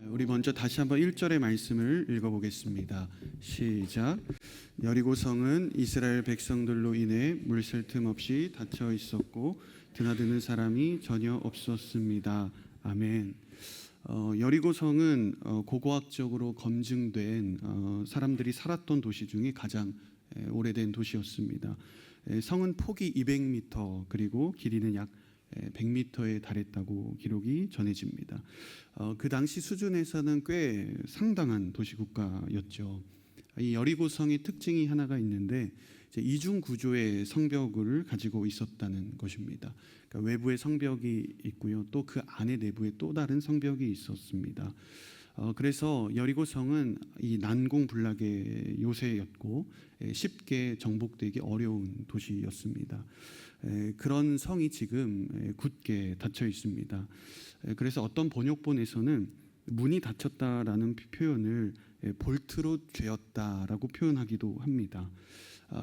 우리 먼저 다시 한번 1절의 말씀을 읽어보겠습니다. 시작. 여리고성은 이스라엘 백성들로 인해 물샐 틈 없이 닫혀 있었고 드나드는 사람이 전혀 없었습니다. 아멘. 여리고성은 고고학적으로 검증된 사람들이 살았던 도시 중에 가장 오래된 도시였습니다. 성은 폭이 200m 그리고 길이는 약 100m에 달했다고 기록이 전해집니다. 그 당시 수준에서는 꽤 상당한 도시국가였죠. 이 여리고성의 특징이 하나가 있는데 이중 구조의 성벽을 가지고 있었다는 것입니다. 그러니까 외부에 성벽이 있고요, 또 그 안에 내부에 또 다른 성벽이 있었습니다. 그래서 여리고성은 이 난공불락의 요새였고 쉽게 정복되기 어려운 도시였습니다. 그런 성이 지금 굳게 닫혀 있습니다. 그래서 어떤 번역본에서는 문이 닫혔다라는 표현을 볼트로 죄었다라고 표현하기도 합니다.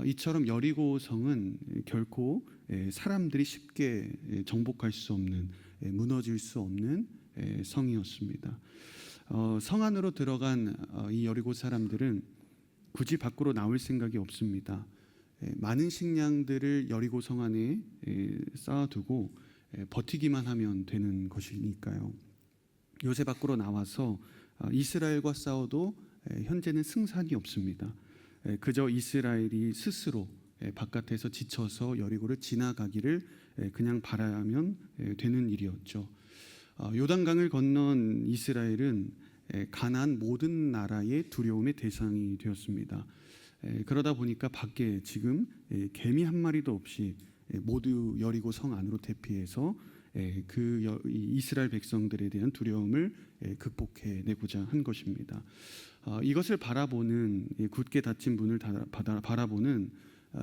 이처럼 여리고성은 결코 사람들이 쉽게 정복할 수 없는, 무너질 수 없는 성이었습니다. 성 안으로 들어간 이 여리고 사람들은 굳이 밖으로 나올 생각이 없습니다. 많은 식량들을 여리고 성 안에 쌓아두고 버티기만 하면 되는 것이니까요. 요새 밖으로 나와서 이스라엘과 싸워도 현재는 승산이 없습니다. 그저 이스라엘이 스스로 바깥에서 지쳐서 여리고를 지나가기를 그냥 바라면 되는 일이었죠. 요단강을 건넌 이스라엘은 가나안 모든 나라의 두려움의 대상이 되었습니다. 그러다 보니까 밖에 지금 개미 한 마리도 없이 모두 여리고 성 안으로 대피해서 그 이스라엘 백성들에 대한 두려움을 극복해내고자 한 것입니다. 이것을 바라보는, 굳게 닫힌 문을 바라보는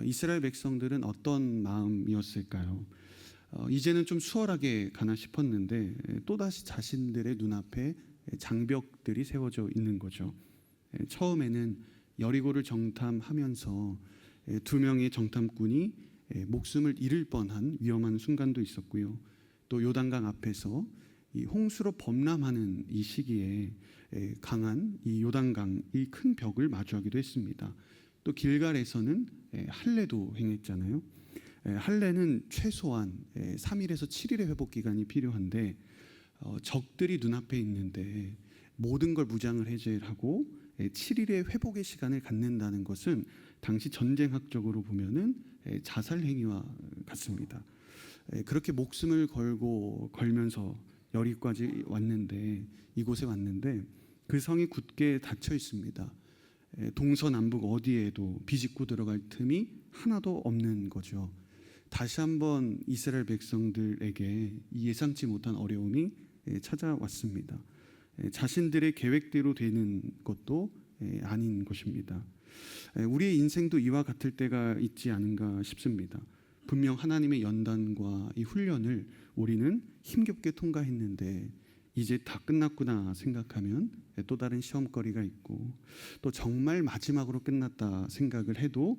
이스라엘 백성들은 어떤 마음이었을까요? 이제는 좀 수월하게 가나 싶었는데 또다시 자신들의 눈앞에 장벽들이 세워져 있는 거죠. 처음에는 여리고를 정탐하면서 두 명의 정탐꾼이 목숨을 잃을 뻔한 위험한 순간도 있었고요. 또 요단강 앞에서 이 홍수로 범람하는 이 시기에 강한 이 요단강 이 큰 벽을 마주하기도 했습니다. 또 길갈에서는 할례도 행했잖아요. 할례는 최소한 3일에서 7일의 회복 기간이 필요한데 적들이 눈앞에 있는데 모든 걸 무장을 해제하고 7일의 회복의 시간을 갖는다는 것은 당시 전쟁학적으로 보면은 자살 행위와 같습니다. 그렇게 목숨을 걸면서 여리고까지 왔는데, 이곳에 왔는데 그 성이 굳게 닫혀 있습니다. 동서남북 어디에도 비집고 들어갈 틈이 하나도 없는 거죠. 다시 한번 이스라엘 백성들에게 예상치 못한 어려움이 찾아왔습니다. 자신들의 계획대로 되는 것도 아닌 것입니다. 우리의 인생도 이와 같을 때가 있지 않은가 싶습니다. 분명 하나님의 연단과 이 훈련을 우리는 힘겹게 통과했는데 이제 다 끝났구나 생각하면 또 다른 시험거리가 있고, 또 정말 마지막으로 끝났다 생각을 해도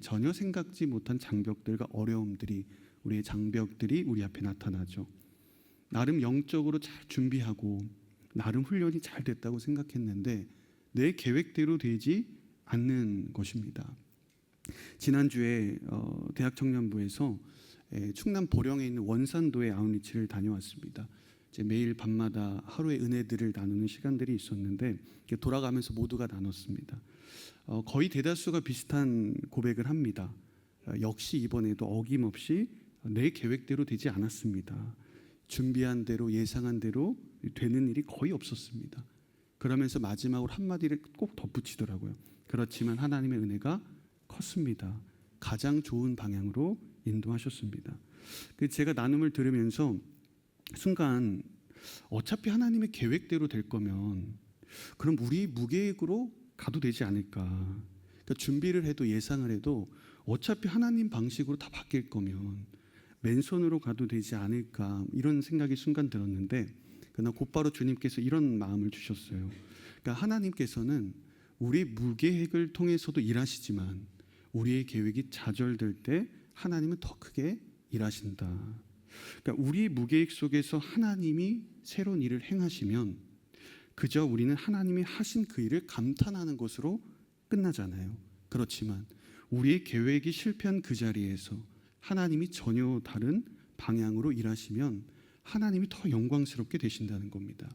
전혀 생각지 못한 장벽들과 어려움들이, 우리의 장벽들이 우리 앞에 나타나죠. 나름 영적으로 잘 준비하고 나름 훈련이 잘 됐다고 생각했는데 내 계획대로 되지 않는 것입니다. 지난주에 대학 청년부에서 충남 보령에 있는 원산도의 아웃리치를 다녀왔습니다. 매일 밤마다 하루의 은혜들을 나누는 시간들이 있었는데 돌아가면서 모두가 나눴습니다. 거의 대다수가 비슷한 고백을 합니다. 역시 이번에도 어김없이 내 계획대로 되지 않았습니다. 준비한 대로, 예상한 대로 되는 일이 거의 없었습니다. 그러면서 마지막으로 한마디를 꼭 덧붙이더라고요. 그렇지만 하나님의 은혜가 컸습니다. 가장 좋은 방향으로 인도하셨습니다. 제가 나눔을 들으면서 순간 어차피 하나님의 계획대로 될 거면 그럼 우리 무계획으로 가도 되지 않을까. 그러니까 준비를 해도 예상을 해도 어차피 하나님 방식으로 다 바뀔 거면 맨손으로 가도 되지 않을까, 이런 생각이 순간 들었는데 그러나 곧바로 주님께서 이런 마음을 주셨어요. 그러니까 하나님께서는 우리 무계획을 통해서도 일하시지만 우리의 계획이 좌절될 때 하나님은 더 크게 일하신다. 그러니까 우리 무계획 속에서 하나님이 새로운 일을 행하시면 그저 우리는 하나님이 하신 그 일을 감탄하는 것으로 끝나잖아요. 그렇지만 우리의 계획이 실패한 그 자리에서 하나님이 전혀 다른 방향으로 일하시면 하나님이 더 영광스럽게 되신다는 겁니다.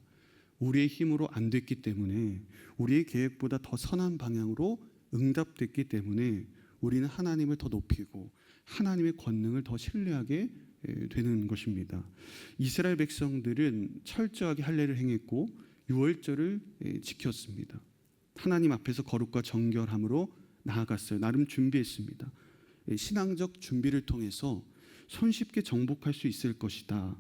우리의 힘으로 안 됐기 때문에, 우리의 계획보다 더 선한 방향으로 응답됐기 때문에 우리는 하나님을 더 높이고 하나님의 권능을 더 신뢰하게 되는 것입니다. 이스라엘 백성들은 철저하게 할례를 행했고 유월절을 지켰습니다. 하나님 앞에서 거룩과 정결함으로 나아갔어요. 나름 준비했습니다. 신앙적 준비를 통해서 손쉽게 정복할 수 있을 것이다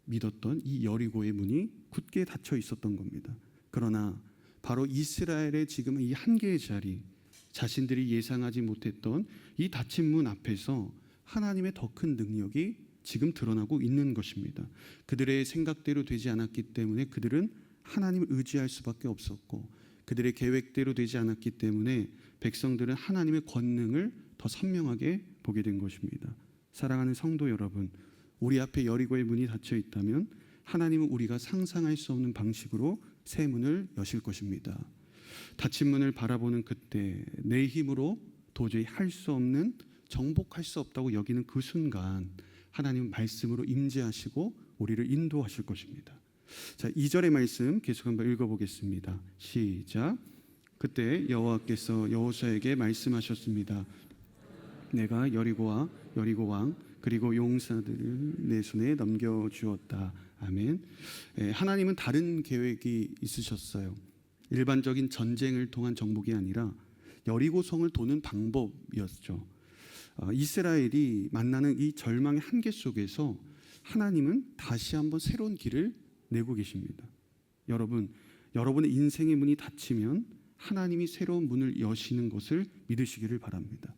믿었던 이 여리고의 문이 굳게 닫혀 있었던 겁니다. 그러나 바로 이스라엘의 지금 이 한계의 자리, 자신들이 예상하지 못했던 이 닫힌 문 앞에서 하나님의 더 큰 능력이 지금 드러나고 있는 것입니다. 그들의 생각대로 되지 않았기 때문에 그들은 하나님을 의지할 수밖에 없었고, 그들의 계획대로 되지 않았기 때문에 백성들은 하나님의 권능을 더 선명하게 보게 된 것입니다. 사랑하는 성도 여러분, 우리 앞에 여리고의 문이 닫혀 있다면 하나님은 우리가 상상할 수 없는 방식으로 새 문을 여실 것입니다. 닫힌 문을 바라보는 그때 내 힘으로 도저히 할 수 없는, 정복할 수 없다고 여기는 그 순간 하나님은 말씀으로 임재하시고 우리를 인도하실 것입니다. 자, 2절의 말씀 계속 한번 읽어보겠습니다. 시작. 그때 여호와께서 여호수아에게 말씀하셨습니다. 내가 여리고와 여리고 왕 그리고 용사들을 내 손에 넘겨주었다. 아멘. 하나님은 다른 계획이 있으셨어요. 일반적인 전쟁을 통한 정복이 아니라 여리고성을 도는 방법이었죠. 이스라엘이 만나는 이 절망의 한계 속에서 하나님은 다시 한번 새로운 길을 내고 계십니다. 여러분, 여러분의 인생의 문이 닫히면 하나님이 새로운 문을 여시는 것을 믿으시기를 바랍니다.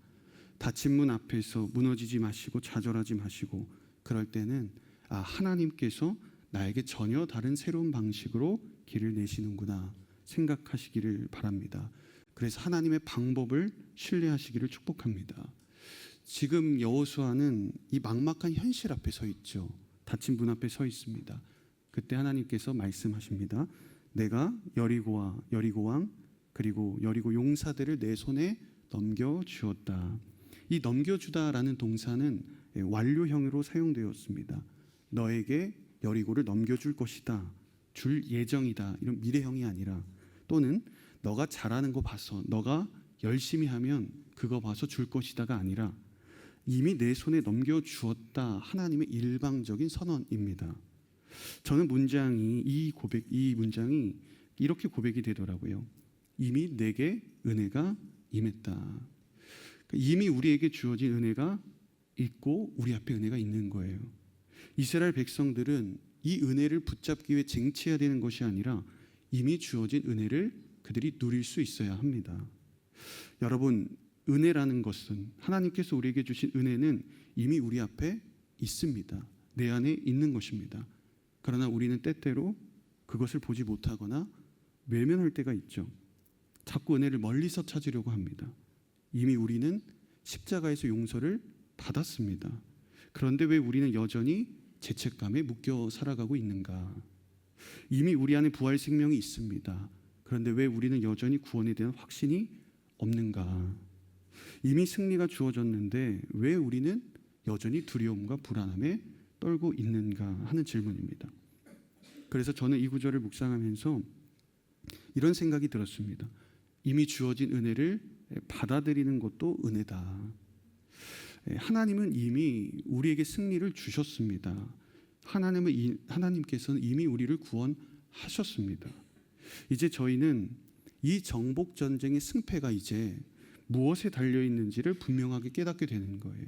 닫힌 문 앞에서 무너지지 마시고 좌절하지 마시고, 그럴 때는 하나님께서 나에게 전혀 다른 새로운 방식으로 길을 내시는구나 생각하시기를 바랍니다. 그래서 하나님의 방법을 신뢰하시기를 축복합니다. 지금 여호수아는 이 막막한 현실 앞에 서 있죠. 닫힌 문 앞에 서 있습니다. 그때 하나님께서 말씀하십니다. 내가 여리고와 여리고 왕 그리고 여리고 용사들을 내 손에 넘겨주었다. 이 넘겨주다라는 동사는 완료형으로 사용되었습니다. 너에게 여리고를 넘겨줄 것이다, 줄 예정이다, 이런 미래형이 아니라, 또는 너가 잘하는 거 봐서, 너가 열심히 하면 그거 봐서 줄 것이다가 아니라 이미 내 손에 넘겨주었다, 하나님의 일방적인 선언입니다. 저는 이 문장이 이렇게 고백이 되더라고요. 이미 내게 은혜가 임했다. 이미 우리에게 주어진 은혜가 있고 우리 앞에 은혜가 있는 거예요. 이스라엘 백성들은 이 은혜를 붙잡기 위해 쟁취해야 되는 것이 아니라 이미 주어진 은혜를 그들이 누릴 수 있어야 합니다. 여러분, 은혜라는 것은, 하나님께서 우리에게 주신 은혜는 이미 우리 앞에 있습니다. 내 안에 있는 것입니다. 그러나 우리는 때때로 그것을 보지 못하거나 외면할 때가 있죠. 자꾸 은혜를 멀리서 찾으려고 합니다. 이미 우리는 십자가에서 용서를 받았습니다. 그런데 왜 우리는 여전히 죄책감에 묶여 살아가고 있는가? 이미 우리 안에 부활 생명이 있습니다. 그런데 왜 우리는 여전히 구원에 대한 확신이 없는가? 이미 승리가 주어졌는데 왜 우리는 여전히 두려움과 불안함에 떨고 있는가 하는 질문입니다. 그래서 저는 이 구절을 묵상하면서 이런 생각이 들었습니다. 이미 주어진 은혜를 받아들이는 것도 은혜다. 하나님은 이미 우리에게 승리를 주셨습니다. 하나님께서는 이미 우리를 구원하셨습니다. 이제 저희는 이 정복 전쟁의 승패가 이제 무엇에 달려 있는지를 분명하게 깨닫게 되는 거예요.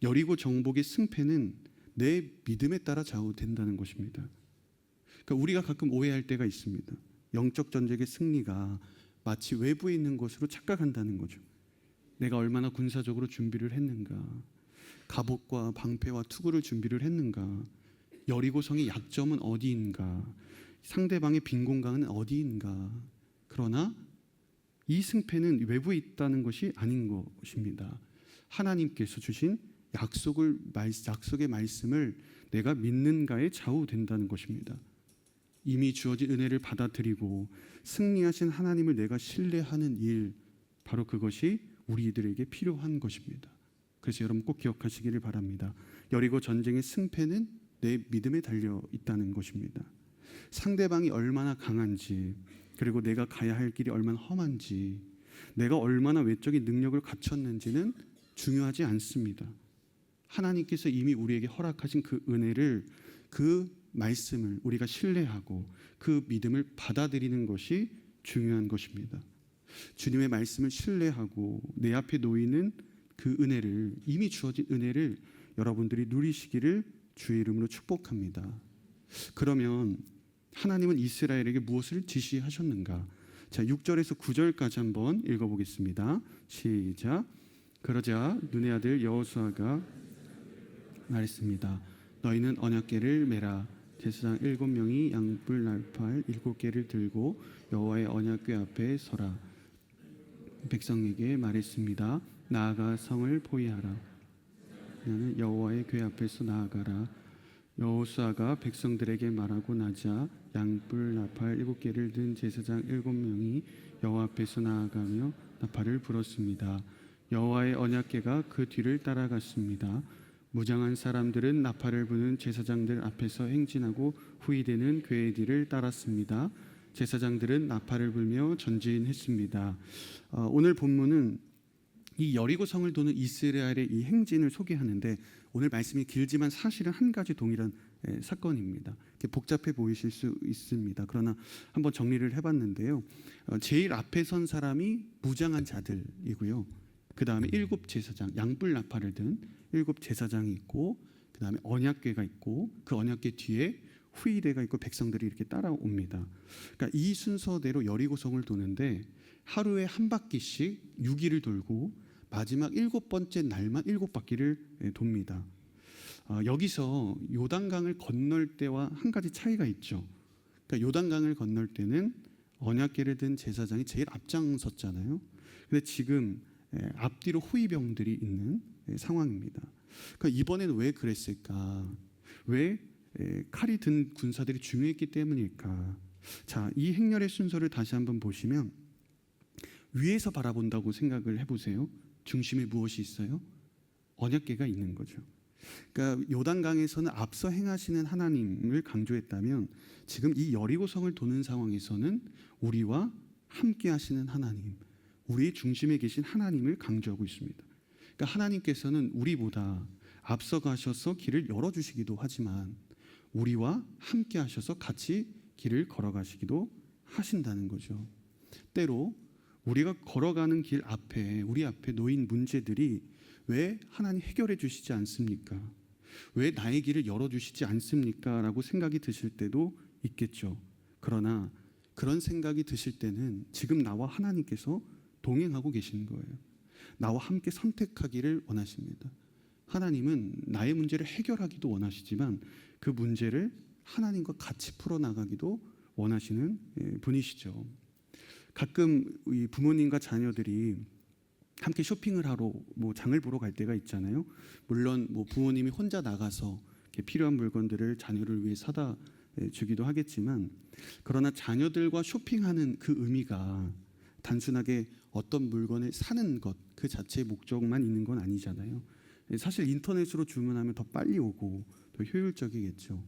여리고 정복의 승패는 내 믿음에 따라 좌우된다는 것입니다. 그러니까 우리가 가끔 오해할 때가 있습니다. 영적 전쟁의 승리가 마치 외부에 있는 것으로 착각한다는 거죠. 내가 얼마나 군사적으로 준비를 했는가, 갑옷과 방패와 투구를 준비를 했는가, 여리고성의 약점은 어디인가, 상대방의 빈 공간은 어디인가. 그러나 이 승패는 외부에 있다는 것이 아닌 것입니다. 하나님께서 주신 약속의 말씀을 내가 믿는가에 좌우된다는 것입니다. 이미 주어진 은혜를 받아들이고 승리하신 하나님을 내가 신뢰하는 일, 바로 그것이 우리들에게 필요한 것입니다. 그래서 여러분 꼭 기억하시기를 바랍니다. 여리고 전쟁의 승패는 내 믿음에 달려 있다는 것입니다. 상대방이 얼마나 강한지, 그리고 내가 가야 할 길이 얼마나 험한지, 내가 얼마나 외적인 능력을 갖췄는지는 중요하지 않습니다. 하나님께서 이미 우리에게 허락하신 그 은혜를, 그 말씀을 우리가 신뢰하고 그 믿음을 받아들이는 것이 중요한 것입니다. 주님의 말씀을 신뢰하고 내 앞에 놓이는 그 은혜를, 이미 주어진 은혜를 여러분들이 누리시기를 주의 이름으로 축복합니다. 그러면 하나님은 이스라엘에게 무엇을 지시하셨는가? 자, 6절에서 9절까지 한번 읽어보겠습니다. 시작. 그러자 눈의 아들 여호수아가 말했습니다. 너희는 언약궤를 메라. 제사장 7명이 양불 날팔 7개를 들고 여호와의 언약궤 앞에 서라. 백성에게 말했습니다. 나아가 성을 포위하라. 나는 여호와의 궤 앞에서 나아가라. 여호수아가 백성들에게 말하고 나자 양불 나팔 7개를 든 제사장 7명이 여호와 앞에서 나아가며 나팔을 불었습니다. 여호와의 언약궤가 그 뒤를 따라갔습니다. 무장한 사람들은 나팔을 부는 제사장들 앞에서 행진하고 후위되는 궤의 뒤를 따랐습니다. 제사장들은 나팔을 불며 전진했습니다. 오늘 본문은 이 여리고 성을 도는 이스라엘의 이 행진을 소개하는데, 오늘 말씀이 길지만 사실은 한 가지 동일한 사건입니다. 복잡해 보이실 수 있습니다. 그러나 한번 정리를 해봤는데요. 제일 앞에 선 사람이 무장한 자들이고요. 그 다음에 7 제사장, 양불 나팔을 든 7 제사장이 있고, 그 다음에 언약궤가 있고, 그 언약궤 뒤에 후위대가 있고 백성들이 이렇게 따라옵니다. 그러니까 이 순서대로 여리고성을 도는데 하루에 한 바퀴씩 6일을 돌고 마지막 7번째 날만 7바퀴를 돕니다. 여기서 요단강을 건널 때와 한 가지 차이가 있죠. 그러니까 요단강을 건널 때는 언약궤를 든 제사장이 제일 앞장섰잖아요. 근데 지금 앞뒤로 호위병들이 있는 상황입니다. 그러니까 이번에는 왜 그랬을까? 왜 칼이 든 군사들이 중요했기 때문일까? 자, 이 행렬의 순서를 다시 한번 보시면 위에서 바라본다고 생각을 해보세요. 중심에 무엇이 있어요? 언약궤가 있는 거죠. 그러니까 요단강에서는 앞서 행하시는 하나님을 강조했다면, 지금 이 여리고성을 도는 상황에서는 우리와 함께 하시는 하나님, 우리의 중심에 계신 하나님을 강조하고 있습니다. 그러니까 하나님께서는 우리보다 앞서 가셔서 길을 열어주시기도 하지만 우리와 함께 하셔서 같이 길을 걸어가시기도 하신다는 거죠. 때로 우리가 걸어가는 길 앞에, 우리 앞에 놓인 문제들이 왜 하나님 해결해 주시지 않습니까? 왜 나의 길을 열어주시지 않습니까? 라고 생각이 드실 때도 있겠죠. 그러나 그런 생각이 드실 때는 지금 나와 하나님께서 동행하고 계시는 거예요. 나와 함께 선택하기를 원하십니다. 하나님은 나의 문제를 해결하기도 원하시지만 그 문제를 하나님과 같이 풀어나가기도 원하시는 분이시죠. 가끔 이 부모님과 자녀들이 함께 쇼핑을 하러 장을 보러 갈 때가 있잖아요. 물론 부모님이 혼자 나가서 필요한 물건들을 자녀를 위해 사다 주기도 하겠지만, 그러나 자녀들과 쇼핑하는 그 의미가 단순하게 어떤 물건을 사는 것 그 자체의 목적만 있는 건 아니잖아요. 사실 인터넷으로 주문하면 더 빨리 오고 더 효율적이겠죠.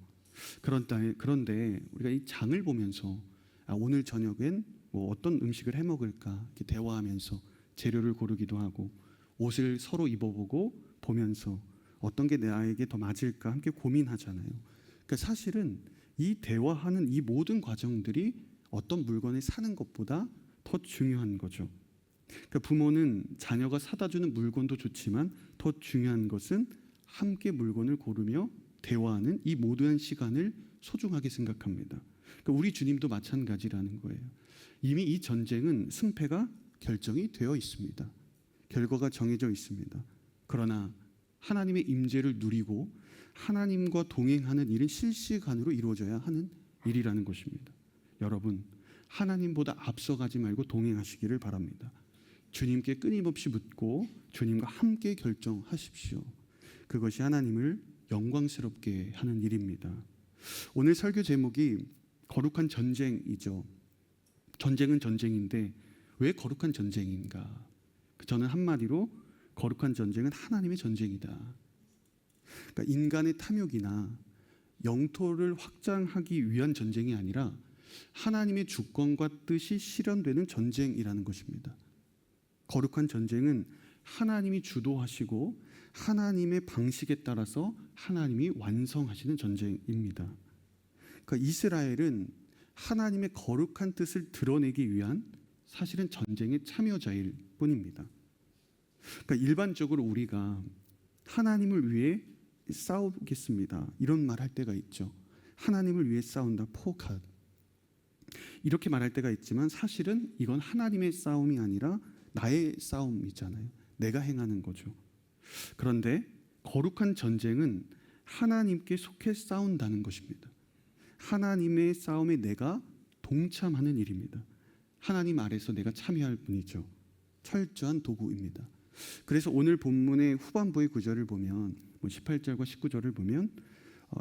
그런데 우리가 이 장을 보면서 오늘 저녁엔 어떤 음식을 해 먹을까 이렇게 대화하면서 재료를 고르기도 하고, 옷을 서로 입어보고 보면서 어떤 게 나에게 더 맞을까 함께 고민하잖아요. 그러니까 사실은 이 대화하는 이 모든 과정들이 어떤 물건을 사는 것보다 더 중요한 거죠. 그러니까 부모는 자녀가 사다 주는 물건도 좋지만 더 중요한 것은 함께 물건을 고르며 대화하는 이 모든 시간을 소중하게 생각합니다. 그러니까 우리 주님도 마찬가지라는 거예요. 이미 이 전쟁은 승패가 결정이 되어 있습니다. 결과가 정해져 있습니다. 그러나 하나님의 임재를 누리고 하나님과 동행하는 일은 실시간으로 이루어져야 하는 일이라는 것입니다. 여러분, 하나님보다 앞서가지 말고 동행하시기를 바랍니다. 주님께 끊임없이 묻고 주님과 함께 결정하십시오. 그것이 하나님을 영광스럽게 하는 일입니다. 오늘 설교 제목이 거룩한 전쟁이죠. 전쟁은 전쟁인데 왜 거룩한 전쟁인가? 저는 한마디로 거룩한 전쟁은 하나님의 전쟁이다. 그러니까 인간의 탐욕이나 영토를 확장하기 위한 전쟁이 아니라 하나님의 주권과 뜻이 실현되는 전쟁이라는 것입니다. 거룩한 전쟁은 하나님이 주도하시고 하나님의 방식에 따라서 하나님이 완성하시는 전쟁입니다. 그러니까 이스라엘은 하나님의 거룩한 뜻을 드러내기 위한 사실은 전쟁의 참여자일 뿐입니다. 그러니까 일반적으로 우리가 하나님을 위해 싸우겠습니다, 이런 말 할 때가 있죠. 하나님을 위해 싸운다, 포갓, 이렇게 말할 때가 있지만 사실은 이건 하나님의 싸움이 아니라 나의 싸움이잖아요. 내가 행하는 거죠. 그런데 거룩한 전쟁은 하나님께 속해 싸운다는 것입니다. 하나님의 싸움에 내가 동참하는 일입니다. 하나님 아래서 내가 참여할 뿐이죠. 철저한 도구입니다. 그래서 오늘 본문의 후반부의 구절을 보면 18절과 19절을 보면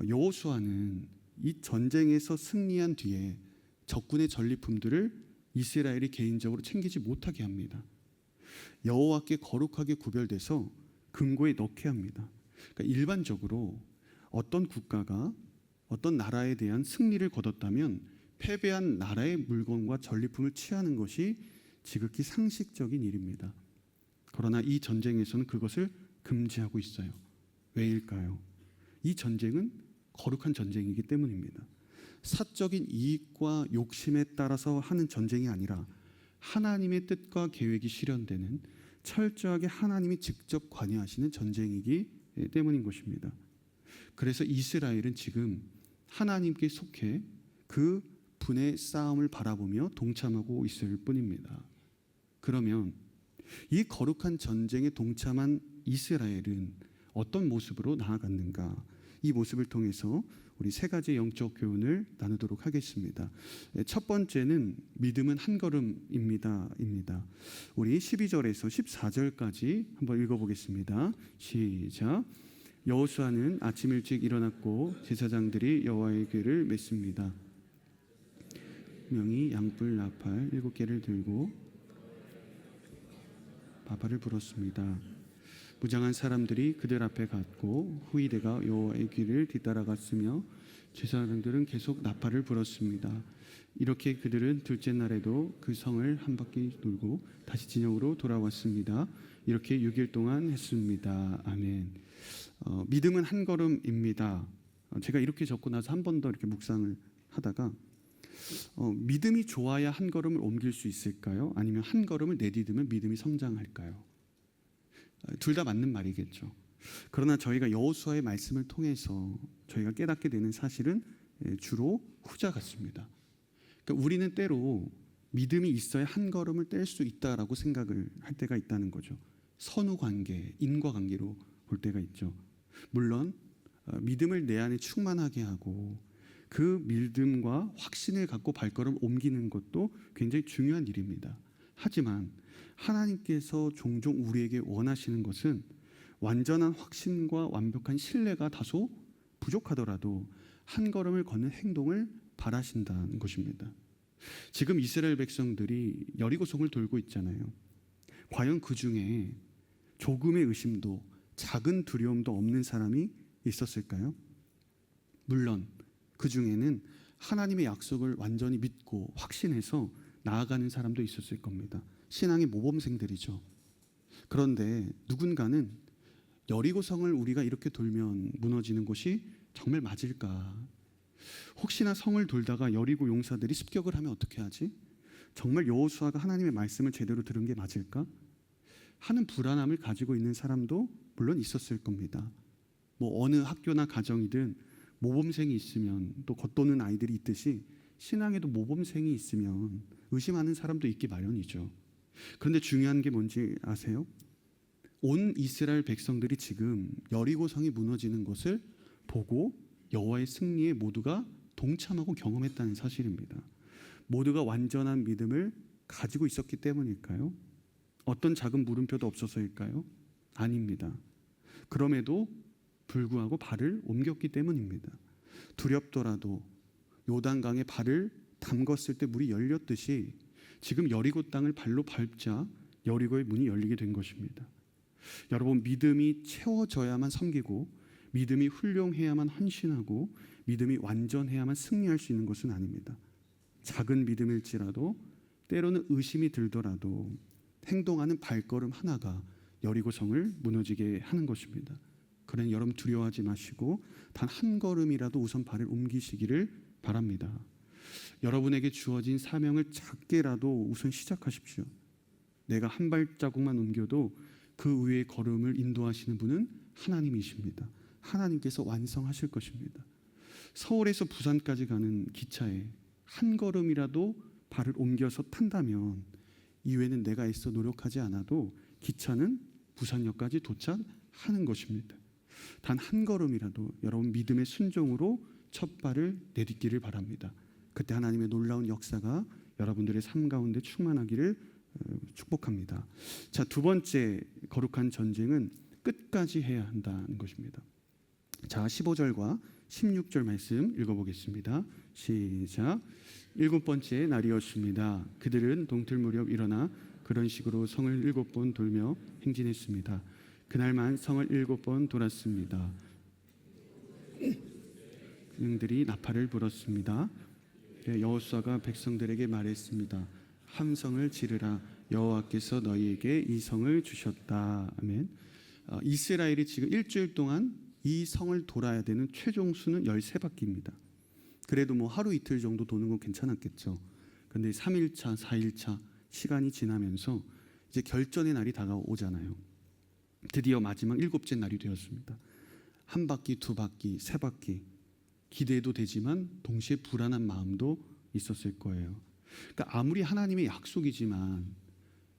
여호수아는 이 전쟁에서 승리한 뒤에 적군의 전리품들을 이스라엘이 개인적으로 챙기지 못하게 합니다. 여호와께 거룩하게 구별돼서 금고에 넣게 합니다. 그러니까 일반적으로 어떤 국가가 어떤 나라에 대한 승리를 거뒀다면 패배한 나라의 물건과 전리품을 취하는 것이 지극히 상식적인 일입니다. 그러나 이 전쟁에서는 그것을 금지하고 있어요. 왜일까요? 이 전쟁은 거룩한 전쟁이기 때문입니다. 사적인 이익과 욕심에 따라서 하는 전쟁이 아니라 하나님의 뜻과 계획이 실현되는 철저하게 하나님이 직접 관여하시는 전쟁이기 때문인 것입니다. 그래서 이스라엘은 지금 하나님께 속해 그 분의 싸움을 바라보며 동참하고 있을 뿐입니다. 그러면 이 거룩한 전쟁에 동참한 이스라엘은 어떤 모습으로 나아갔는가? 이 모습을 통해서 우리 세 가지 영적 교훈을 나누도록 하겠습니다. 첫 번째는 믿음은 한 걸음입니다. 우리 12절에서 14절까지 한번 읽어보겠습니다. 시작. 여호수아는 아침 일찍 일어났고 제사장들이 여호와의 궤를 맸습니다. 명이 양뿔 나팔 7개를 들고 바바를 불었습니다. 무장한 사람들이 그들 앞에 갔고 후위대가 여호와의 길을 뒤따라갔으며 제사장들은 계속 나팔을 불었습니다. 이렇게 그들은 둘째 날에도 그 성을 한 바퀴 돌고 다시 진영으로 돌아왔습니다. 이렇게 6일 동안 했습니다. 아멘. 믿음은 한 걸음입니다. 제가 이렇게 적고 나서 한 번 더 이렇게 묵상을 하다가 믿음이 좋아야 한 걸음을 옮길 수 있을까요? 아니면 한 걸음을 내디디면 믿음이 성장할까요? 둘 다 맞는 말이겠죠. 그러나 저희가 여호수아의 말씀을 통해서 저희가 깨닫게 되는 사실은 주로 후자 같습니다. 그러니까 우리는 때로 믿음이 있어야 한 걸음을 뗄 수 있다라고 생각을 할 때가 있다는 거죠. 선후관계, 인과관계로 볼 때가 있죠. 물론 믿음을 내 안에 충만하게 하고 그 믿음과 확신을 갖고 발걸음 옮기는 것도 굉장히 중요한 일입니다. 하지만 하나님께서 종종 우리에게 원하시는 것은 완전한 확신과 완벽한 신뢰가 다소 부족하더라도 한 걸음을 걷는 행동을 바라신다는 것입니다. 지금 이스라엘 백성들이 여리고성을 돌고 있잖아요. 과연 그 중에 조금의 의심도 작은 두려움도 없는 사람이 있었을까요? 물론 그 중에는 하나님의 약속을 완전히 믿고 확신해서 나아가는 사람도 있었을 겁니다. 신앙의 모범생들이죠. 그런데 누군가는 여리고성을 우리가 이렇게 돌면 무너지는 것이 정말 맞을까? 혹시나 성을 돌다가 여리고 용사들이 습격을 하면 어떻게 하지? 정말 여호수아가 하나님의 말씀을 제대로 들은 게 맞을까? 하는 불안함을 가지고 있는 사람도 물론 있었을 겁니다. 어느 학교나 가정이든 모범생이 있으면 또 겉도는 아이들이 있듯이 신앙에도 모범생이 있으면 의심하는 사람도 있기 마련이죠. 그런데 중요한 게 뭔지 아세요? 온 이스라엘 백성들이 지금 여리고성이 무너지는 것을 보고 여호와의 승리에 모두가 동참하고 경험했다는 사실입니다. 모두가 완전한 믿음을 가지고 있었기 때문일까요? 어떤 작은 물음표도 없어서일까요? 아닙니다. 그럼에도 불구하고 발을 옮겼기 때문입니다. 두렵더라도 요단강에 발을 담궜을 때 물이 열렸듯이 지금 여리고 땅을 발로 밟자 여리고의 문이 열리게 된 것입니다. 여러분, 믿음이 채워져야만 섬기고 믿음이 훌륭해야만 헌신하고 믿음이 완전해야만 승리할 수 있는 것은 아닙니다. 작은 믿음일지라도 때로는 의심이 들더라도 행동하는 발걸음 하나가 여리고성을 무너지게 하는 것입니다. 그러니 여러분 두려워하지 마시고 단 한 걸음이라도 우선 발을 옮기시기를 바랍니다. 여러분에게 주어진 사명을 작게라도 우선 시작하십시오. 내가 한 발자국만 옮겨도 그 위에 걸음을 인도하시는 분은 하나님이십니다. 하나님께서 완성하실 것입니다. 서울에서 부산까지 가는 기차에 한 걸음이라도 발을 옮겨서 탄다면 이외에는 내가 애써 노력하지 않아도 기차는 부산역까지 도착하는 것입니다. 단 한 걸음이라도 여러분 믿음의 순종으로 첫 발을 내딛기를 바랍니다. 그때 하나님의 놀라운 역사가 여러분들의 삶 가운데 충만하기를 축복합니다. 자, 두 번째 거룩한 전쟁은 끝까지 해야 한다는 것입니다. 자, 15절과 16절 말씀 읽어보겠습니다. 시작. 일곱 번째 날이었습니다. 그들은 동틀 무렵 일어나 그런 식으로 성을 7번 돌며 행진했습니다. 그날만 성을 7번 돌았습니다. 그들이 나팔을 불었습니다. 여호수아가 백성들에게 말했습니다. 함성을 지르라. 여호와께서 너희에게 이 성을 주셨다. 아멘. 이스라엘이 지금 일주일 동안 이 성을 돌아야 되는 최종 수는 13바퀴입니다. 그래도 뭐 하루 이틀 정도 도는 건 괜찮았겠죠. 그런데 3일차, 4일차 시간이 지나면서 이제 결전의 날이 다가오잖아요. 드디어 마지막 7째 날이 되었습니다. 한 바퀴, 두 바퀴, 세 바퀴 기대도 되지만 동시에 불안한 마음도 있었을 거예요. 그러니까 아무리 하나님의 약속이지만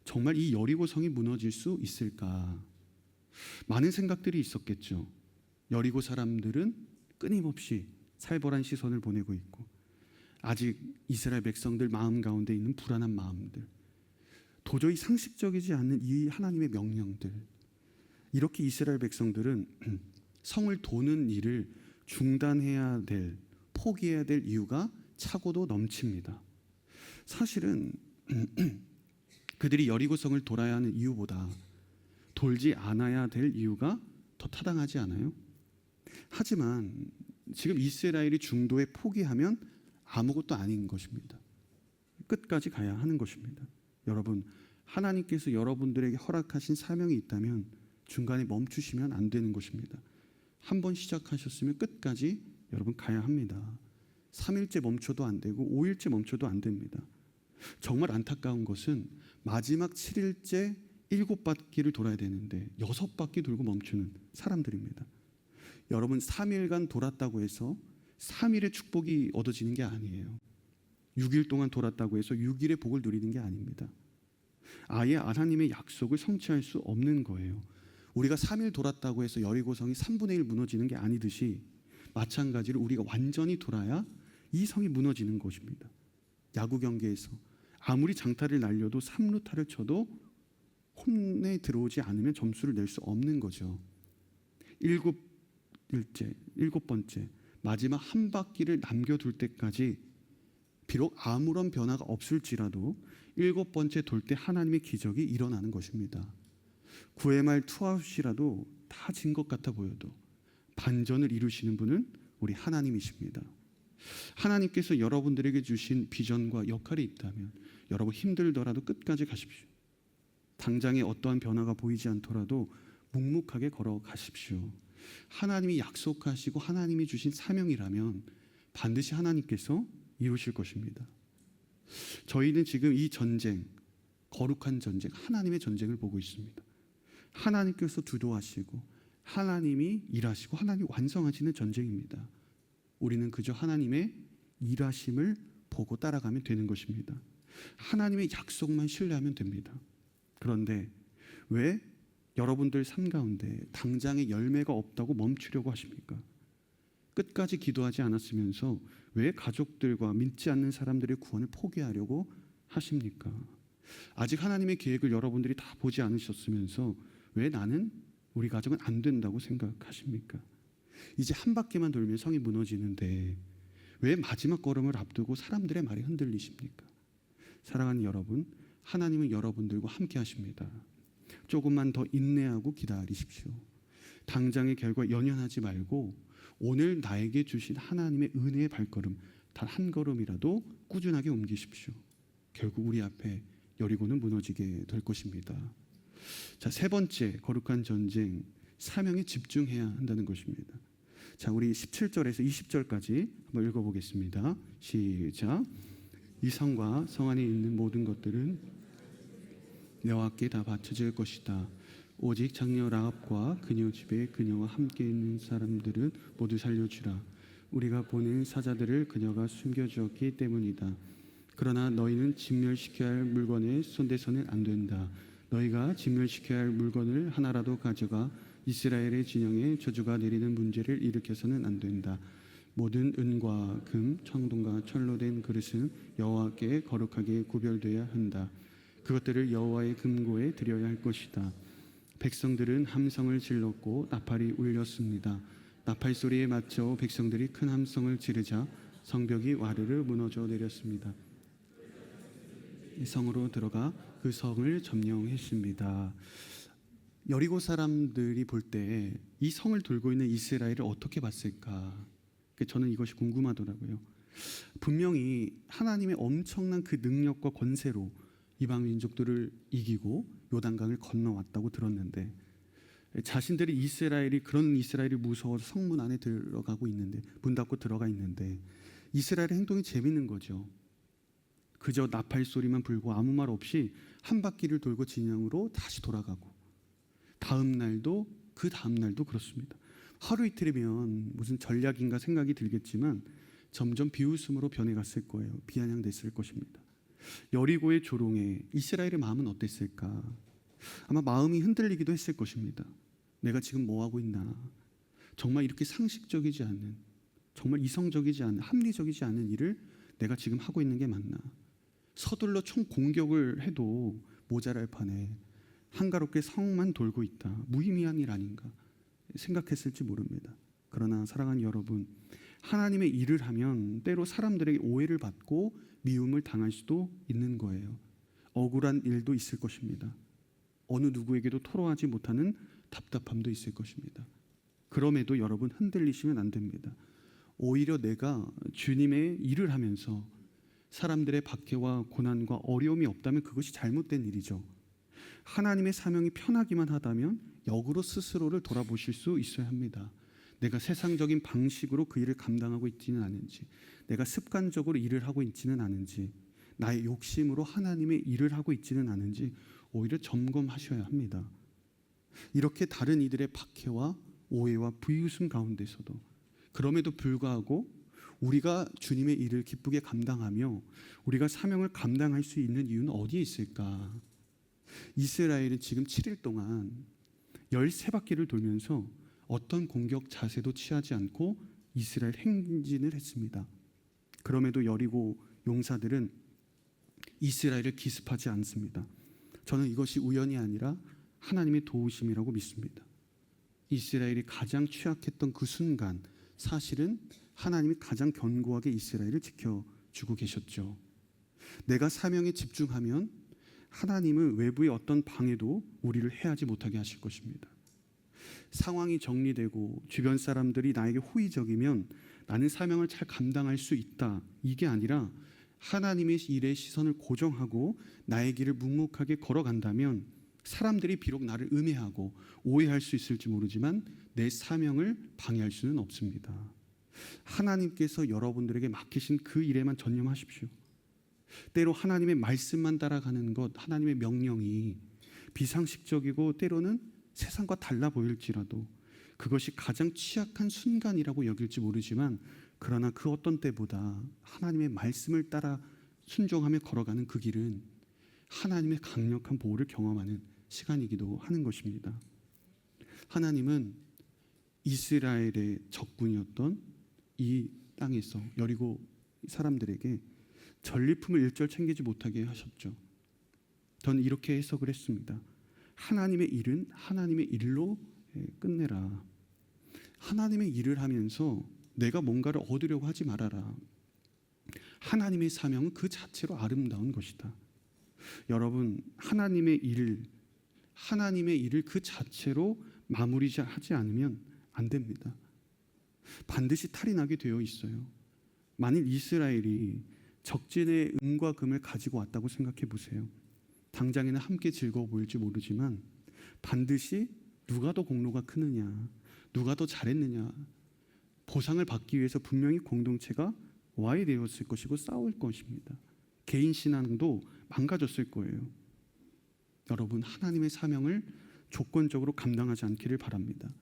정말 이 여리고 성이 무너질 수 있을까? 많은 생각들이 있었겠죠. 여리고 사람들은 끊임없이 살벌한 시선을 보내고 있고 아직 이스라엘 백성들 마음 가운데 있는 불안한 마음들, 도저히 상식적이지 않는 이 하나님의 명령들, 이렇게 이스라엘 백성들은 성을 도는 일을 중단해야 될, 포기해야 될 이유가 차고도 넘칩니다. 사실은 그들이 여리고성을 돌아야 하는 이유보다 돌지 않아야 될 이유가 더 타당하지 않아요? 하지만 지금 이스라엘이 중도에 포기하면 아무것도 아닌 것입니다. 끝까지 가야 하는 것입니다. 여러분, 하나님께서 여러분들에게 허락하신 사명이 있다면 중간에 멈추시면 안 되는 것입니다. 한번 시작하셨으면 끝까지 여러분 가야 합니다. 3일째 멈춰도 안 되고 5일째 멈춰도 안 됩니다. 정말 안타까운 것은 마지막 7일째 7바퀴를 돌아야 되는데 6바퀴 돌고 멈추는 사람들입니다. 여러분, 3일간 돌았다고 해서 3일의 축복이 얻어지는 게 아니에요. 6일 동안 돌았다고 해서 6일의 복을 누리는 게 아닙니다. 아예 하나님의 약속을 성취할 수 없는 거예요. 우리가 3일 돌았다고 해서 여리고성이 3분의 1 무너지는 게 아니듯이 마찬가지로 우리가 완전히 돌아야 이 성이 무너지는 것입니다. 야구 경기에서 아무리 장타를 날려도 3루타를 쳐도 홈에 들어오지 않으면 점수를 낼 수 없는 거죠. 7번째 마지막 한 바퀴를 남겨둘 때까지 비록 아무런 변화가 없을지라도 7번째 돌 때 하나님의 기적이 일어나는 것입니다. 9회 말 투아웃이라도 다 진 것 같아 보여도 반전을 이루시는 분은 우리 하나님이십니다. 하나님께서 여러분들에게 주신 비전과 역할이 있다면 여러분 힘들더라도 끝까지 가십시오. 당장에 어떠한 변화가 보이지 않더라도 묵묵하게 걸어가십시오. 하나님이 약속하시고 하나님이 주신 사명이라면 반드시 하나님께서 이루실 것입니다. 저희는 지금 이 전쟁, 거룩한 전쟁, 하나님의 전쟁을 보고 있습니다. 하나님께서 주도하시고 하나님이 일하시고 하나님이 완성하시는 전쟁입니다. 우리는 그저 하나님의 일하심을 보고 따라가면 되는 것입니다. 하나님의 약속만 신뢰하면 됩니다. 그런데 왜 여러분들 삶 가운데 당장의 열매가 없다고 멈추려고 하십니까? 끝까지 기도하지 않았으면서 왜 가족들과 믿지 않는 사람들의 구원을 포기하려고 하십니까? 아직 하나님의 계획을 여러분들이 다 보지 않으셨으면서 왜 나는, 우리 가족은 안 된다고 생각하십니까? 이제 한 바퀴만 돌면 성이 무너지는데 왜 마지막 걸음을 앞두고 사람들의 말에 흔들리십니까? 사랑하는 여러분, 하나님은 여러분들과 함께 하십니다. 조금만 더 인내하고 기다리십시오. 당장의 결과 연연하지 말고 오늘 나에게 주신 하나님의 은혜의 발걸음 단 한 걸음이라도 꾸준하게 옮기십시오. 결국 우리 앞에 여리고는 무너지게 될 것입니다. 자, 세 번째 거룩한 전쟁, 사명에 집중해야 한다는 것입니다. 자, 우리 17절에서 20절까지 한번 읽어보겠습니다. 시작. 이 성과 성 안에 있는 모든 것들은 여호와께 다 바쳐질 것이다. 오직 장녀 라합과 그녀 집에 그녀와 함께 있는 사람들은 모두 살려주라. 우리가 보낸 사자들을 그녀가 숨겨주었기 때문이다. 그러나 너희는 진멸시켜야 할 물건에 손대서는 안 된다. 너희가 진멸시켜야 할 물건을 하나라도 가져가 이스라엘의 진영에 저주가 내리는 문제를 일으켜서는 안 된다. 모든 은과 금, 청동과 철로 된 그릇은 여호와께 거룩하게 구별되어야 한다. 그것들을 여호와의 금고에 드려야 할 것이다. 백성들은 함성을 질렀고 나팔이 울렸습니다. 나팔 소리에 맞춰 백성들이 큰 함성을 지르자 성벽이 와르르 무너져 내렸습니다. 성으로 들어가 그 성을 점령했습니다. 여리고 사람들이 볼 때 이 성을 돌고 있는 이스라엘을 어떻게 봤을까? 저는 이것이 궁금하더라고요. 분명히 하나님의 엄청난 그 능력과 권세로 이방 민족들을 이기고 요단강을 건너왔다고 들었는데 자신들이 이스라엘이 그런 이스라엘이 무서워서 성문 안에 들어가고 있는데 문 닫고 들어가 있는데 이스라엘의 행동이 재밌는 거죠. 그저 나팔 소리만 불고 아무 말 없이 한 바퀴를 돌고 진영으로 다시 돌아가고 다음 날도 그 다음 날도 그렇습니다. 하루 이틀이면 무슨 전략인가 생각이 들겠지만 점점 비웃음으로 변해갔을 거예요. 비아냥됐을 것입니다. 여리고의 조롱에 이스라엘의 마음은 어땠을까? 아마 마음이 흔들리기도 했을 것입니다. 내가 지금 뭐 하고 있나? 정말 이렇게 상식적이지 않은, 정말 이성적이지 않은, 합리적이지 않은 일을 내가 지금 하고 있는 게 맞나? 서둘러 총 공격을 해도 모자랄 판에 한가롭게 성만 돌고 있다. 무의미한 일 아닌가 생각했을지 모릅니다. 그러나 사랑하는 여러분, 하나님의 일을 하면 때로 사람들에게 오해를 받고 미움을 당할 수도 있는 거예요. 억울한 일도 있을 것입니다. 어느 누구에게도 토로하지 못하는 답답함도 있을 것입니다. 그럼에도 여러분 흔들리시면 안 됩니다. 오히려 내가 주님의 일을 하면서 사람들의 박해와 고난과 어려움이 없다면 그것이 잘못된 일이죠. 하나님의 사명이 편하기만 하다면 역으로 스스로를 돌아보실 수 있어야 합니다. 내가 세상적인 방식으로 그 일을 감당하고 있지는 않은지, 내가 습관적으로 일을 하고 있지는 않은지, 나의 욕심으로 하나님의 일을 하고 있지는 않은지 오히려 점검하셔야 합니다. 이렇게 다른 이들의 박해와 오해와 비웃음 가운데서도 그럼에도 불구하고 우리가 주님의 일을 기쁘게 감당하며 우리가 사명을 감당할 수 있는 이유는 어디에 있을까? 이스라엘은 지금 7일 동안 13바퀴를 돌면서 어떤 공격 자세도 취하지 않고 이스라엘 행진을 했습니다. 그럼에도 여리고 용사들은 이스라엘을 기습하지 않습니다. 저는 이것이 우연이 아니라 하나님의 도우심이라고 믿습니다. 이스라엘이 가장 취약했던 그 순간 사실은 하나님이 가장 견고하게 이스라엘을 지켜주고 계셨죠. 내가 사명에 집중하면 하나님은 외부의 어떤 방해도 우리를 해하지 못하게 하실 것입니다. 상황이 정리되고 주변 사람들이 나에게 호의적이면 나는 사명을 잘 감당할 수 있다. 이게 아니라 하나님의 일에 시선을 고정하고 나의 길을 묵묵하게 걸어간다면 사람들이 비록 나를 음해하고 오해할 수 있을지 모르지만 내 사명을 방해할 수는 없습니다. 하나님께서 여러분들에게 맡기신 그 일에만 전념하십시오. 때로 하나님의 말씀만 따라가는 것, 하나님의 명령이 비상식적이고 때로는 세상과 달라 보일지라도 그것이 가장 취약한 순간이라고 여길지 모르지만 그러나 그 어떤 때보다 하나님의 말씀을 따라 순종하며 걸어가는 그 길은 하나님의 강력한 보호를 경험하는 시간이기도 하는 것입니다. 하나님은 이스라엘의 적군이었던 이 땅에서 여리고 사람들에게 전리품을 일절 챙기지 못하게 하셨죠. 저는 이렇게 해석을 했습니다. 하나님의 일은 하나님의 일로 끝내라. 하나님의 일을 하면서 내가 뭔가를 얻으려고 하지 말아라. 하나님의 사명은 그 자체로 아름다운 것이다. 여러분, 하나님의 일을 그 자체로 마무리하지 않으면 안 됩니다. 반드시 탈이 나게 되어 있어요. 만일 이스라엘이 적진의 은과 금을 가지고 왔다고 생각해 보세요. 당장에는 함께 즐거워 보일지 모르지만 반드시 누가 더 공로가 크느냐, 누가 더 잘했느냐, 보상을 받기 위해서 분명히 공동체가 와해되었을 것이고 싸울 것입니다. 개인 신앙도 망가졌을 거예요. 여러분, 하나님의 사명을 조건적으로 감당하지 않기를 바랍니다.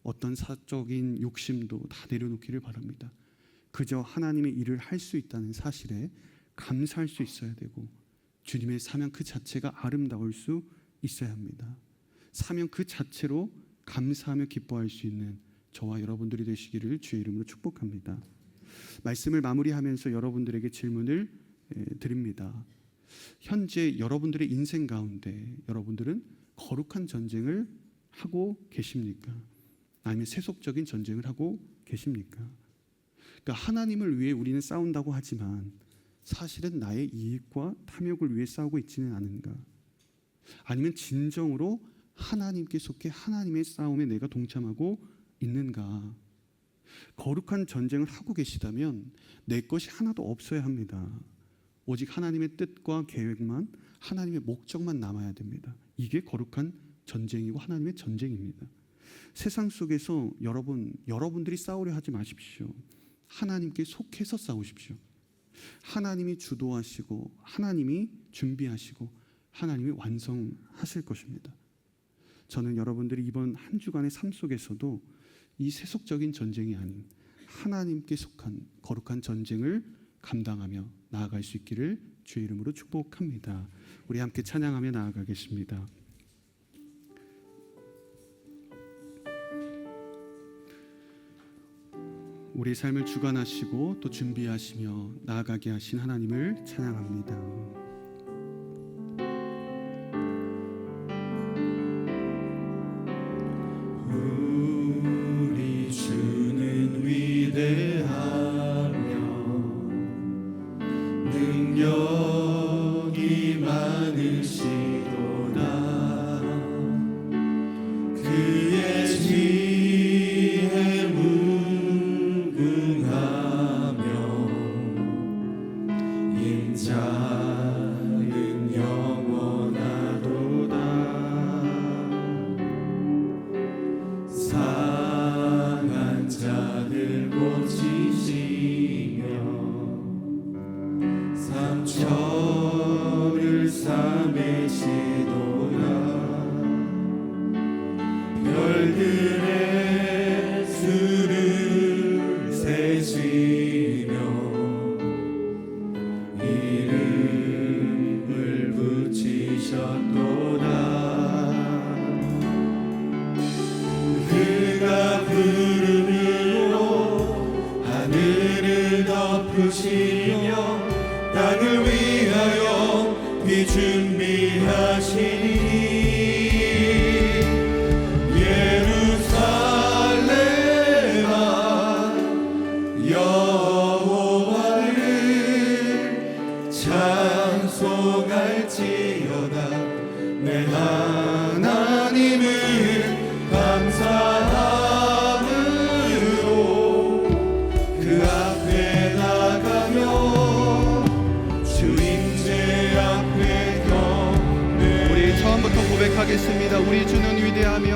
어떤 사적인 욕심도 다 내려놓기를 바랍니다. 그저 하나님의 일을 할 수 있다는 사실에 감사할 수 있어야 되고, 주님의 사명 그 자체가 아름다울 수 있어야 합니다. 사명 그 자체로 감사하며 기뻐할 수 있는 저와 여러분들이 되시기를 주의 이름으로 축복합니다. 말씀을 마무리하면서 여러분들에게 질문을 드립니다. 현재 여러분들의 인생 가운데 여러분들은 거룩한 전쟁을 하고 계십니까? 아니면 세속적인 전쟁을 하고 계십니까? 그러니까 하나님을 위해 우리는 싸운다고 하지만 사실은 나의 이익과 탐욕을 위해 싸우고 있지는 않은가? 아니면 진정으로 하나님께 속해 하나님의 싸움에 내가 동참하고 있는가? 거룩한 전쟁을 하고 계시다면 내 것이 하나도 없어야 합니다. 오직 하나님의 뜻과 계획만, 하나님의 목적만 남아야 됩니다. 이게 거룩한 전쟁이고 하나님의 전쟁입니다. 세상 속에서 여러분들이 싸우려 하지 마십시오. 하나님께 속해서 싸우십시오. 하나님이 주도하시고 하나님이 준비하시고 하나님이 완성하실 것입니다. 저는 여러분들이 이번 한 주간의 삶 속에서도 이 세속적인 전쟁이 아닌 하나님께 속한 거룩한 전쟁을 감당하며 나아갈 수 있기를 주의 이름으로 축복합니다. 우리 함께 찬양하며 나아가겠습니다. 우리 삶을 주관하시고 또 준비하시며 나아가게 하신 하나님을 찬양합니다. 우리 주는 위대하며 능력이 많으시도다. 그의 지혜 무궁하며 인자는 영원하도다. 상한 자들 고치시며 상처를 싸매시도다. 별들의 수를 세시며 이름을 붙이셨도다. 그가 구름으로 하늘을 덮으시며 땅을 위하여 비 준비하시니 예루살렘아 여호와를 찬송할지어다. 내 하나님을 감사함으로 그 앞에 나가며 주 임재 앞에 경배. 우리 처음부터 고백하겠습니다. 우리 주는 위대하며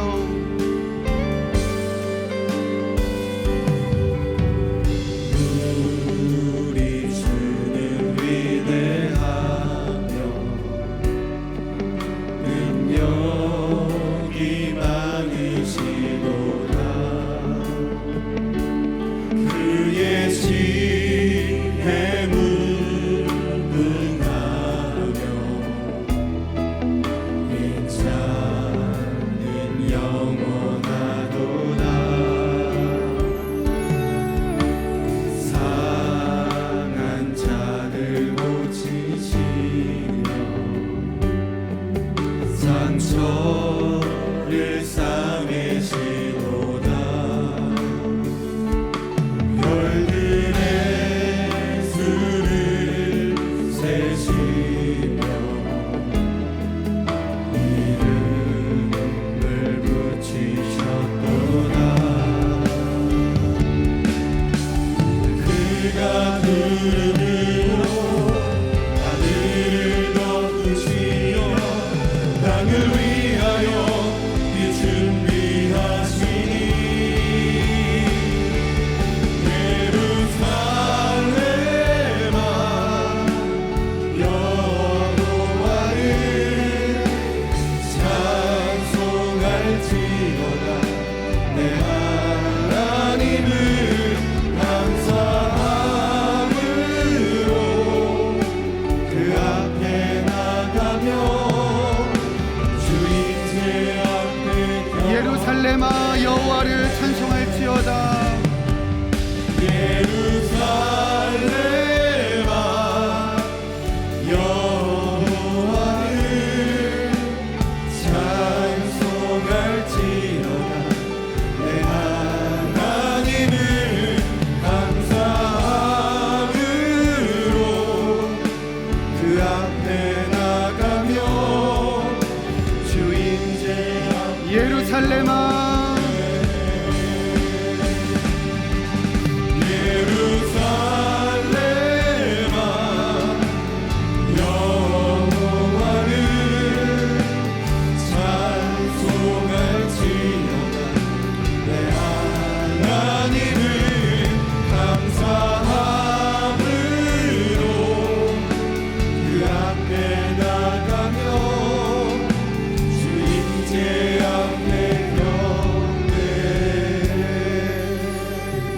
우리 주는 위대하며 능력이 많으시도다. 그의 지혜 무궁하며 인자는 영원하도다. 상한 자들 고치시며 상처를 싸매시도다. 별들의 수를 앞에 나가며 주 임재 앞에 예루살렘아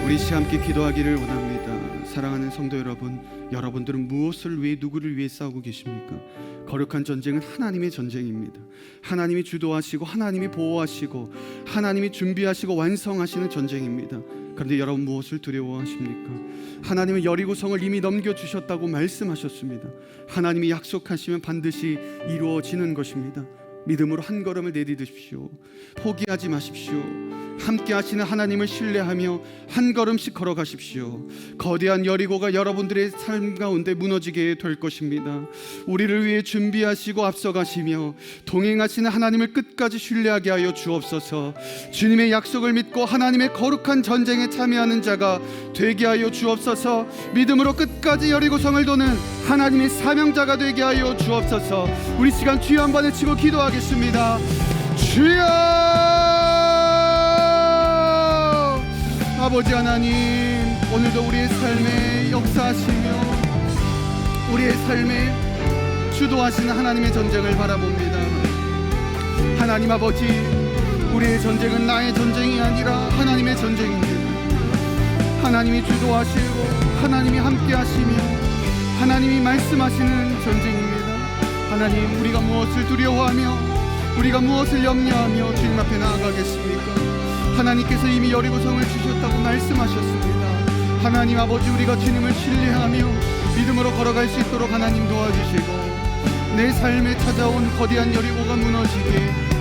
우리 함께 기도하기를 원합니다. 사랑하는 성도 여러분, 여러분들은 무엇을 위해 누구를 위해 싸우고 계십니까? 거룩한 전쟁은 하나님의 전쟁입니다. 하나님이 주도하시고 하나님이 보호하시고 하나님이 준비하시고 완성하시는 전쟁입니다. 그런데 여러분 무엇을 두려워하십니까? 하나님은 여리고성을 이미 넘겨주셨다고 말씀하셨습니다. 하나님이 약속하시면 반드시 이루어지는 것입니다. 믿음으로 한 걸음을 내디디십시오. 포기하지 마십시오. 함께 하시는 하나님을 신뢰하며 한 걸음씩 걸어가십시오. 거대한 여리고가 여러분들의 삶 가운데 무너지게 될 것입니다. 우리를 위해 준비하시고 앞서가시며 동행하시는 하나님을 끝까지 신뢰하게 하여 주옵소서. 주님의 약속을 믿고 하나님의 거룩한 전쟁에 참여하는 자가 되게 하여 주옵소서. 믿음으로 끝까지 여리고성을 도는 하나님의 사명자가 되게 하여 주옵소서. 우리 시간 주여 한번 외치고 기도하겠습니다. 주여! 아버지 하나님, 오늘도 우리의 삶에 역사하시며 우리의 삶에 주도하시는 하나님의 전쟁을 바라봅니다. 하나님 아버지, 우리의 전쟁은 나의 전쟁이 아니라 하나님의 전쟁입니다. 하나님이 주도하시고 하나님이 함께 하시며 하나님이 말씀하시는 전쟁입니다. 하나님, 우리가 무엇을 두려워하며 우리가 무엇을 염려하며 주님 앞에 나아가겠습니까? 하나님께서 이미 여리고성을 주셨다고 말씀하셨습니다. 하나님 아버지, 우리가 주님을 신뢰하며 믿음으로 걸어갈 수 있도록 하나님 도와주시고 내 삶에 찾아온 거대한 여리고가 무너지게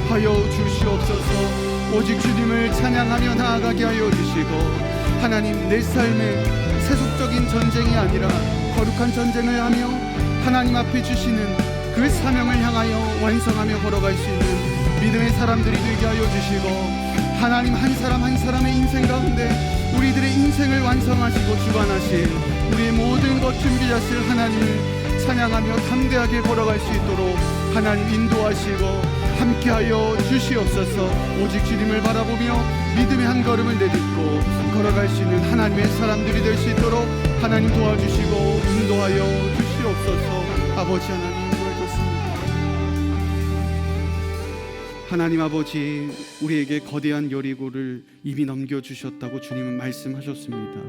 하여 주시옵소서. 오직 주님을 찬양하며 나아가게 하여 주시고 하나님, 내 삶에 세속적인 전쟁이 아니라 거룩한 전쟁을 하며 하나님 앞에 주시는 그 사명을 향하여 완성하며 걸어갈 수 있는 믿음의 사람들이 되게 하여 주시고 하나님, 한 사람 한 사람의 인생 가운데 우리들의 인생을 완성하시고 주관하실 우리의 모든 것 준비하실 하나님을 찬양하며 담대하게 걸어갈 수 있도록 하나님 인도하시고 함께하여 주시옵소서. 오직 주님을 바라보며 믿음의 한 걸음을 내딛고 걸어갈 수 있는 하나님의 사람들이 될 수 있도록 하나님 도와주시고 인도하여 주시옵소서. 아버지 하나님, 하나님 아버지, 우리에게 거대한 여리고를 이미 넘겨주셨다고 주님은 말씀하셨습니다.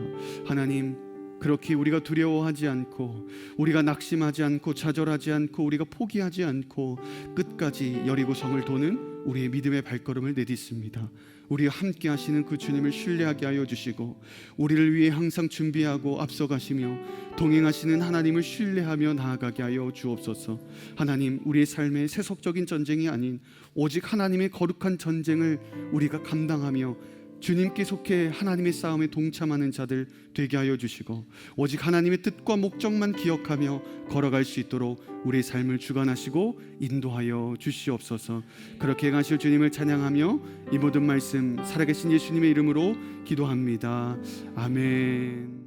하나님, 그렇게 우리가 두려워하지 않고 우리가 낙심하지 않고 좌절하지 않고 우리가 포기하지 않고 끝까지 여리고성을 도는 우리의 믿음의 발걸음을 내딛습니다. 우리와 함께 하시는 그 주님을 신뢰하게 하여 주시고 우리를 위해 항상 준비하고 앞서가시며 동행하시는 하나님을 신뢰하며 나아가게 하여 주옵소서. 하나님, 우리의 삶의 세속적인 전쟁이 아닌 오직 하나님의 거룩한 전쟁을 우리가 감당하며 주님께 속해 하나님의 싸움에 동참하는 자들 되게 하여 주시고 오직 하나님의 뜻과 목적만 기억하며 걸어갈 수 있도록 우리의 삶을 주관하시고 인도하여 주시옵소서. 그렇게 행하실 주님을 찬양하며 이 모든 말씀 살아계신 예수님의 이름으로 기도합니다. 아멘.